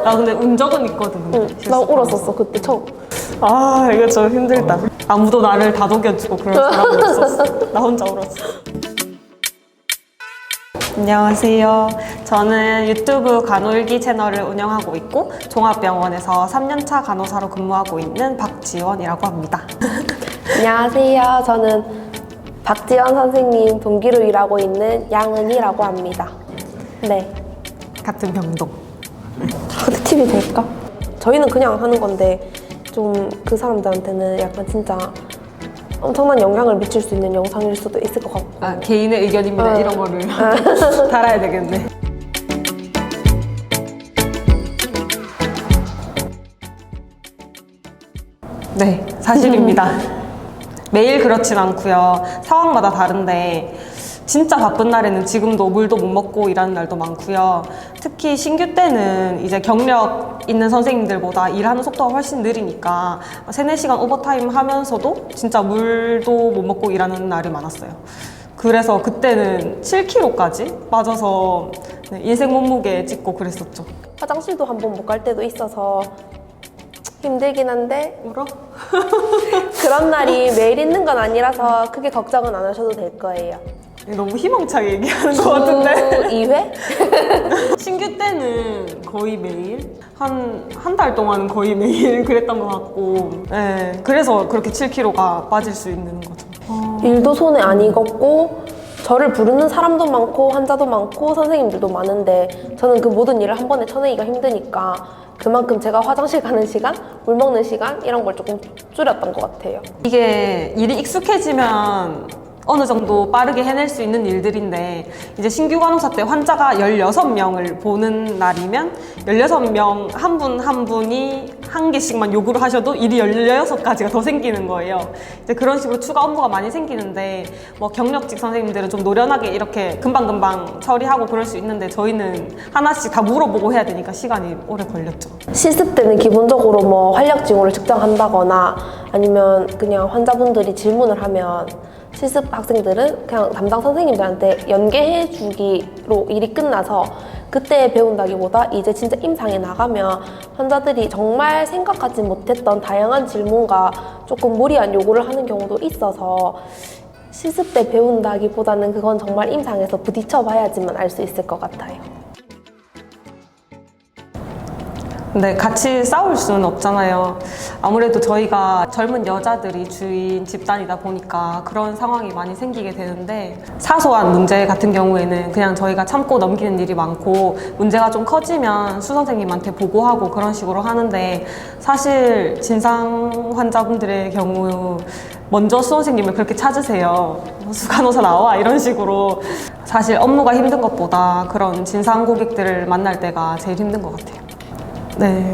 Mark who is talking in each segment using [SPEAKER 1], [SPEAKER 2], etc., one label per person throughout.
[SPEAKER 1] 나 근데 운 적은 있거든.
[SPEAKER 2] 응, 나 울었었어 그때 처음.
[SPEAKER 1] 아, 이거 좀 힘들다. 아무도 나를 다독여주고 그럴 사람이 없었어. 나 혼자 울었어. 안녕하세요. 저는 유튜브 간호일기 채널을 운영하고 있고 종합병원에서 3년차 간호사로 근무하고 있는 박지원이라고 합니다.
[SPEAKER 2] 안녕하세요. 저는 박지원 선생님 동기로 일하고 있는 양은이라고 합니다. 네.
[SPEAKER 1] 같은 병동.
[SPEAKER 2] 근데 팁이 될까? 저희는 그냥 하는 건데 좀 그 사람들한테는 약간 진짜 엄청난 영향을 미칠 수 있는 영상일 수도 있을 것 같고.
[SPEAKER 1] 아, 개인의 의견입니다. 이런 거를 달아야 되겠네. 네, 사실입니다. 매일 그렇진 않고요. 상황마다 다른데 진짜 바쁜 날에는 지금도 물도 못 먹고 일하는 날도 많고요. 특히 신규 때는 이제 경력 있는 선생님들보다 일하는 속도가 훨씬 느리니까 3-4시간 오버타임 하면서도 진짜 물도 못 먹고 일하는 날이 많았어요. 그래서 그때는 7kg까지 빠져서 인생 몸무게 찍고 그랬었죠.
[SPEAKER 2] 화장실도 한 번 못 갈 때도 있어서 힘들긴 한데
[SPEAKER 1] 울어?
[SPEAKER 2] 그런 날이 매일 있는 건 아니라서 크게 걱정은 안 하셔도 될 거예요.
[SPEAKER 1] 너무 희망차게 얘기하는 것 같은데?
[SPEAKER 2] 2회?
[SPEAKER 1] 신규 때는 거의 매일? 한 달 동안은 거의 매일 그랬던 것 같고, 네, 그래서 그렇게 7kg가 빠질 수 있는 거죠.
[SPEAKER 2] 일도 손에 안 익었고 저를 부르는 사람도 많고 환자도 많고 선생님들도 많은데 저는 그 모든 일을 한 번에 쳐내기가 힘드니까 그만큼 제가 화장실 가는 시간, 물 먹는 시간 이런 걸 조금 줄였던 것 같아요.
[SPEAKER 1] 이게 일이 익숙해지면 어느 정도 빠르게 해낼 수 있는 일들인데 이제 신규 간호사 때 환자가 16명을 보는 날이면 16명 한 분 한 분이 한 개씩만 요구를 하셔도 일이 16가지가 더 생기는 거예요. 이제 그런 식으로 추가 업무가 많이 생기는데 뭐 경력직 선생님들은 좀 노련하게 이렇게 금방금방 처리하고 그럴 수 있는데 저희는 하나씩 다 물어보고 해야 되니까 시간이 오래 걸렸죠.
[SPEAKER 2] 실습 때는 기본적으로 뭐 활력 징후를 측정한다거나 아니면 그냥 환자분들이 질문을 하면 실습 학생들은 그냥 담당 선생님들한테 연계해 주기로 일이 끝나서 그때 배운다기보다 이제 진짜 임상에 나가면 환자들이 정말 생각하지 못했던 다양한 질문과 조금 무리한 요구를 하는 경우도 있어서 실습 때 배운다기보다는 그건 정말 임상에서 부딪혀 봐야지만 알 수 있을 것 같아요.
[SPEAKER 1] 근데 같이 싸울 수는 없잖아요. 아무래도 저희가 젊은 여자들이 주인 집단이다 보니까 그런 상황이 많이 생기게 되는데 사소한 문제 같은 경우에는 그냥 저희가 참고 넘기는 일이 많고 문제가 좀 커지면 수 선생님한테 보고하고 그런 식으로 하는데 사실 진상 환자분들의 경우 먼저 수 선생님을 그렇게 찾으세요. 수 간호사 나와 이런 식으로 사실 업무가 힘든 것보다 그런 진상 고객들을 만날 때가 제일 힘든 것 같아요. 네,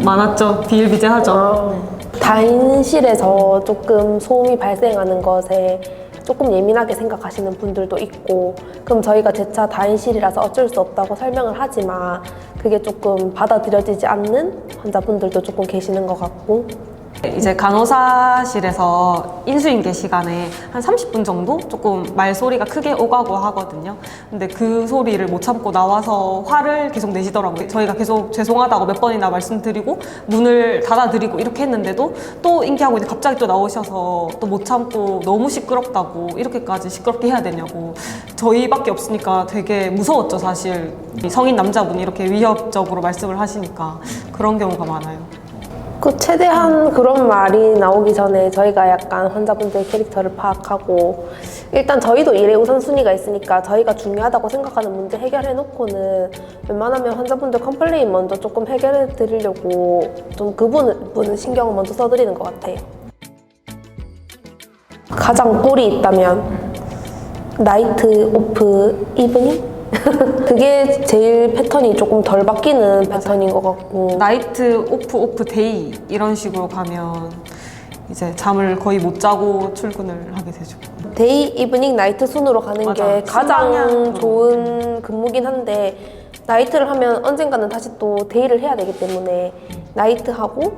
[SPEAKER 1] 많았죠. 비일비재하죠.
[SPEAKER 2] 다인실에서 조금 소음이 발생하는 것에 조금 예민하게 생각하시는 분들도 있고 그럼 저희가 재차 다인실이라서 어쩔 수 없다고 설명을 하지만 그게 조금 받아들여지지 않는 환자분들도 조금 계시는 것 같고
[SPEAKER 1] 이제 간호사실에서 인수인계 시간에 한 30분 정도 조금 말소리가 크게 오가고 하거든요. 근데 그 소리를 못 참고 나와서 화를 계속 내시더라고요. 저희가 계속 죄송하다고 몇 번이나 말씀드리고 문을 닫아드리고 이렇게 했는데도 또 인계하고 이제 갑자기 또 나오셔서 또 못 참고 너무 시끄럽다고 이렇게까지 시끄럽게 해야 되냐고 저희밖에 없으니까 되게 무서웠죠, 사실. 성인 남자분이 이렇게 위협적으로 말씀을 하시니까 그런 경우가 많아요.
[SPEAKER 2] 최대한 그런 말이 나오기 전에 저희가 약간 환자분들의 캐릭터를 파악하고 일단 저희도 일의 우선순위가 있으니까 저희가 중요하다고 생각하는 문제 해결해 놓고는 웬만하면 환자분들 컴플레인 먼저 조금 해결해 드리려고 좀 그분은 신경을 먼저 써드리는 것 같아요. 가장 꿀이 있다면 나이트, 오프, 이브닝? 그게 제일 패턴이 조금 덜 바뀌는 패턴인 것 같고
[SPEAKER 1] 나이트, 오프, 데이 이런 식으로 가면 이제 잠을 거의 못 자고 출근을 하게 되죠.
[SPEAKER 2] 데이, 이브닝, 나이트 순으로 가는
[SPEAKER 1] 맞아.
[SPEAKER 2] 게 가장
[SPEAKER 1] 순방향.
[SPEAKER 2] 좋은 근무긴 한데 나이트를 하면 언젠가는 다시 또 데이를 해야 되기 때문에 나이트하고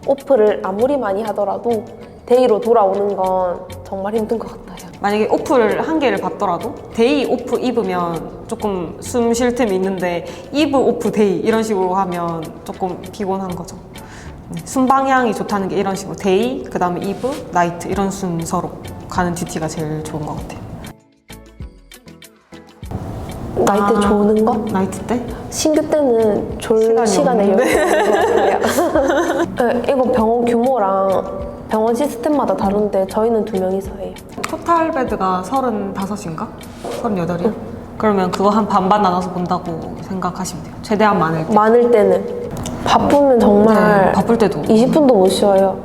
[SPEAKER 2] 오프를 아무리 많이 하더라도 데이로 돌아오는 건 정말 힘든 것 같아요.
[SPEAKER 1] 만약에 오프를 한 개를 받더라도 데이 오프 입으면 조금 숨 쉴 틈이 있는데 이브 오프 데이 이런 식으로 하면 조금 피곤한 거죠. 순방향이 좋다는 게 이런 식으로 데이, 그 다음에 이브, 나이트 이런 순서로 가는 듀티가 제일 좋은 것 같아요.
[SPEAKER 2] 나이트 조는 거?
[SPEAKER 1] 나이트 때?
[SPEAKER 2] 신규 때는 졸
[SPEAKER 1] 시간이
[SPEAKER 2] 시간에
[SPEAKER 1] 없는데.
[SPEAKER 2] 여유가 없어요. 네, 이거 병원 규모랑 병원 시스템마다 다른데 저희는 2명이서 해요.
[SPEAKER 1] 토탈 베드가 35인가? 38이요? 그러면 그거 한 반반 나눠서 본다고 생각하시면 돼요. 최대한 많을 때.
[SPEAKER 2] 많을 때는 바쁘면 정말
[SPEAKER 1] 네, 바쁠 때도
[SPEAKER 2] 20분도 못 쉬어요.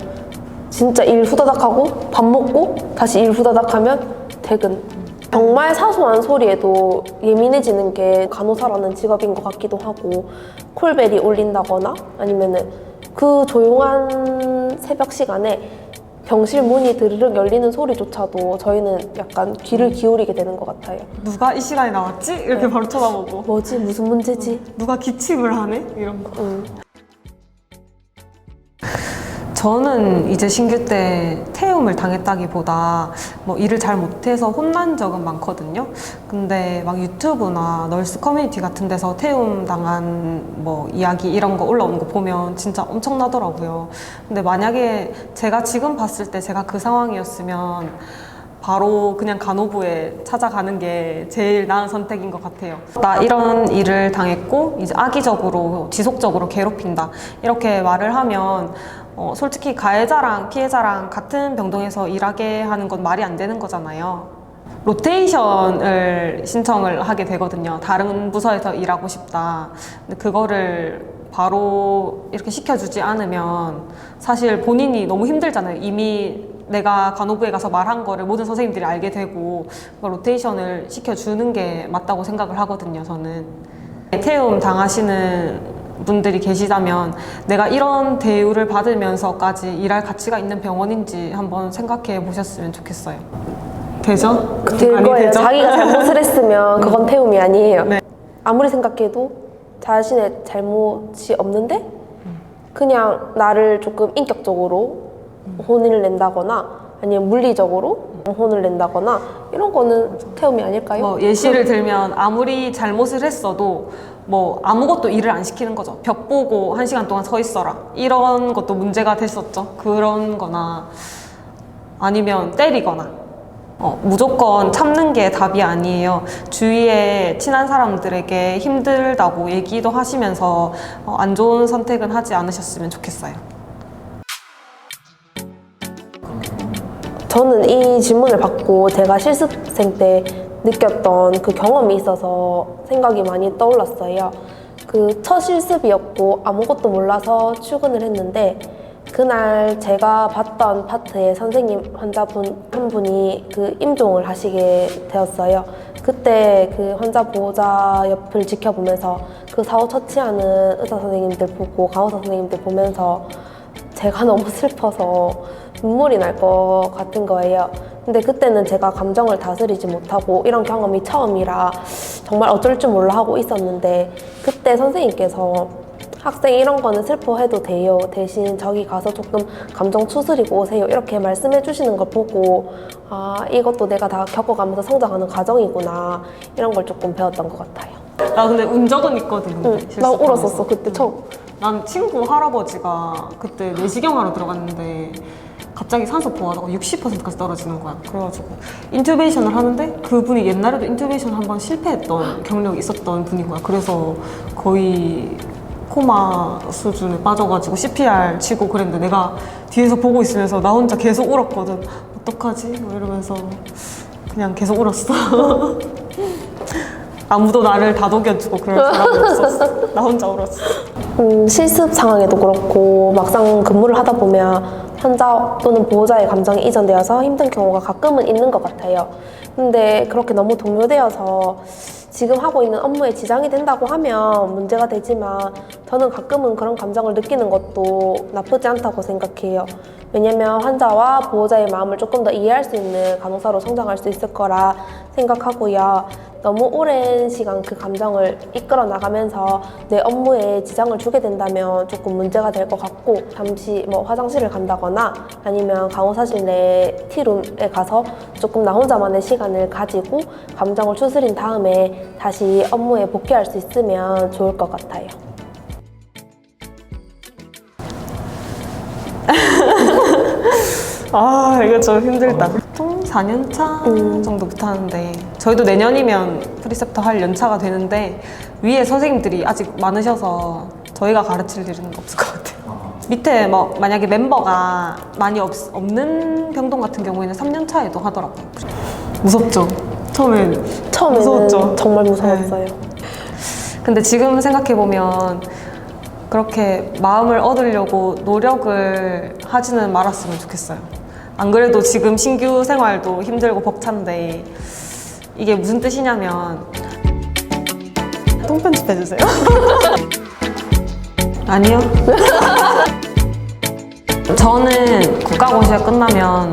[SPEAKER 2] 진짜 일 후다닥 하고 밥 먹고 다시 일 후다닥 하면 퇴근. 정말 사소한 소리에도 예민해지는 게 간호사라는 직업인 것 같기도 하고, 콜벨이 울린다거나 아니면은 그 조용한 새벽 시간에 병실 문이 드르륵 열리는 소리조차도 저희는 약간 귀를 기울이게 되는 것 같아요.
[SPEAKER 1] 누가 이 시간에 나왔지? 이렇게 바로 쳐다보고
[SPEAKER 2] 뭐지? 무슨 문제지?
[SPEAKER 1] 누가 기침을 하네? 이런 거. 저는 이제 신규 때 태움을 당했다기보다 뭐 일을 잘 못해서 혼난 적은 많거든요. 근데 막 유튜브나 널스 커뮤니티 같은 데서 태움 당한 뭐 이야기 이런 거 올라오는 거 보면 진짜 엄청나더라고요. 근데 만약에 제가 지금 봤을 때 제가 그 상황이었으면 바로 그냥 간호부에 찾아가는 게 제일 나은 선택인 것 같아요. 나 이런 일을 당했고 이제 악의적으로 지속적으로 괴롭힌다 이렇게 말을 하면 솔직히 가해자랑 피해자랑 같은 병동에서 일하게 하는 건 말이 안 되는 거잖아요. 로테이션을 신청을 하게 되거든요. 다른 부서에서 일하고 싶다. 근데 그거를 바로 이렇게 시켜주지 않으면 사실 본인이 너무 힘들잖아요. 이미 내가 간호부에 가서 말한 거를 모든 선생님들이 알게 되고 로테이션을 시켜주는 게 맞다고 생각을 하거든요, 저는. 태움 당하시는 분들이 계시다면 내가 이런 대우를 받으면서까지 일할 가치가 있는 병원인지 한번 생각해 보셨으면 좋겠어요. 되죠?
[SPEAKER 2] 될 거예요. 자기가 잘못을 했으면 그건 태움이 아니에요.
[SPEAKER 1] 네.
[SPEAKER 2] 아무리 생각해도 자신의 잘못이 없는데 그냥 나를 조금 인격적으로 혼을 낸다거나 아니면 물리적으로 혼을 낸다거나 이런 거는 태움이 아닐까요?
[SPEAKER 1] 뭐 예시를 들면 아무리 잘못을 했어도 뭐 아무것도 일을 안 시키는 거죠. 벽 보고 1시간 동안 서 있어라 이런 것도 문제가 됐었죠. 그런 거나 아니면 때리거나 무조건 참는 게 답이 아니에요. 주위에 친한 사람들에게 힘들다고 얘기도 하시면서 안 좋은 선택은 하지 않으셨으면 좋겠어요.
[SPEAKER 2] 저는 이 질문을 받고 제가 실습생 때 느꼈던 그 경험이 있어서 생각이 많이 떠올랐어요. 그 첫 실습이었고 아무것도 몰라서 출근을 했는데 그날 제가 봤던 파트의 선생님 환자분 한 분이 그 임종을 하시게 되었어요. 그때 그 환자 보호자 옆을 지켜보면서 그 사후 처치하는 의사 선생님들 보고 간호사 선생님들 보면서 제가 너무 슬퍼서 눈물이 날 것 같은 거예요. 근데 그때는 제가 감정을 다스리지 못하고 이런 경험이 처음이라 정말 어쩔 줄 몰라 하고 있었는데 그때 선생님께서 학생 이런 거는 슬퍼해도 돼요. 대신 저기 가서 조금 감정 추스리고 오세요. 이렇게 말씀해 주시는 걸 보고 아 이것도 내가 다 겪어가면서 성장하는 과정이구나 이런 걸 조금 배웠던 것 같아요.
[SPEAKER 1] 나 근데 운 적은 있거든. 근데
[SPEAKER 2] 나
[SPEAKER 1] 실습하면서.
[SPEAKER 2] 울었었어 그때 처음.
[SPEAKER 1] 난 친구 할아버지가 그때 내시경하러 들어갔는데 갑자기 산소 포화도가 60%까지 떨어지는 거야. 그래가지고 인투베이션을 하는데 그분이 옛날에도 인투베이션 한번 실패했던 경력이 있었던 분인 거야. 그래서 거의 코마 수준에 빠져가지고 CPR 치고 그랬는데 내가 뒤에서 보고 있으면서 나 혼자 계속 울었거든. 어떡하지? 뭐 이러면서 그냥 계속 울었어. 아무도 나를 다독여주고 그럴 사람이 없었어. 나 혼자 울었어.
[SPEAKER 2] 실습 상황에도 그렇고 막상 근무를 하다 보면 환자 또는 보호자의 감정이 이전되어서 힘든 경우가 가끔은 있는 것 같아요. 근데 그렇게 너무 동요되어서 지금 하고 있는 업무에 지장이 된다고 하면 문제가 되지만 저는 가끔은 그런 감정을 느끼는 것도 나쁘지 않다고 생각해요. 왜냐면 환자와 보호자의 마음을 조금 더 이해할 수 있는 간호사로 성장할 수 있을 거라 생각하고요. 너무 오랜 시간 그 감정을 이끌어 나가면서 내 업무에 지장을 주게 된다면 조금 문제가 될 것 같고, 잠시 뭐 화장실을 간다거나 아니면 간호사실 내 티룸에 가서 조금 나 혼자만의 시간을 가지고 감정을 추스린 다음에 다시 업무에 복귀할 수 있으면 좋을 것 같아요.
[SPEAKER 1] 아, 이거 좀 힘들다. 보통 4년 차 정도부터 하는데, 저희도 내년이면 프리셉터 할 연차가 되는데, 위에 선생님들이 아직 많으셔서 저희가 가르칠 일은 없을 것 같아요. 밑에 뭐 만약에 멤버가 많이 없는 병동 같은 경우에는 3년 차에도 하더라고요. 무섭죠? 처음에는 무서웠죠?
[SPEAKER 2] 정말 무서웠어요.
[SPEAKER 1] 근데 지금 생각해보면 그렇게 마음을 얻으려고 노력을 하지는 말았으면 좋겠어요. 안 그래도 지금 신규 생활도 힘들고 벅찬데 이게 무슨 뜻이냐면 통편집해주세요. 아니요. 저는 국가고시가 끝나면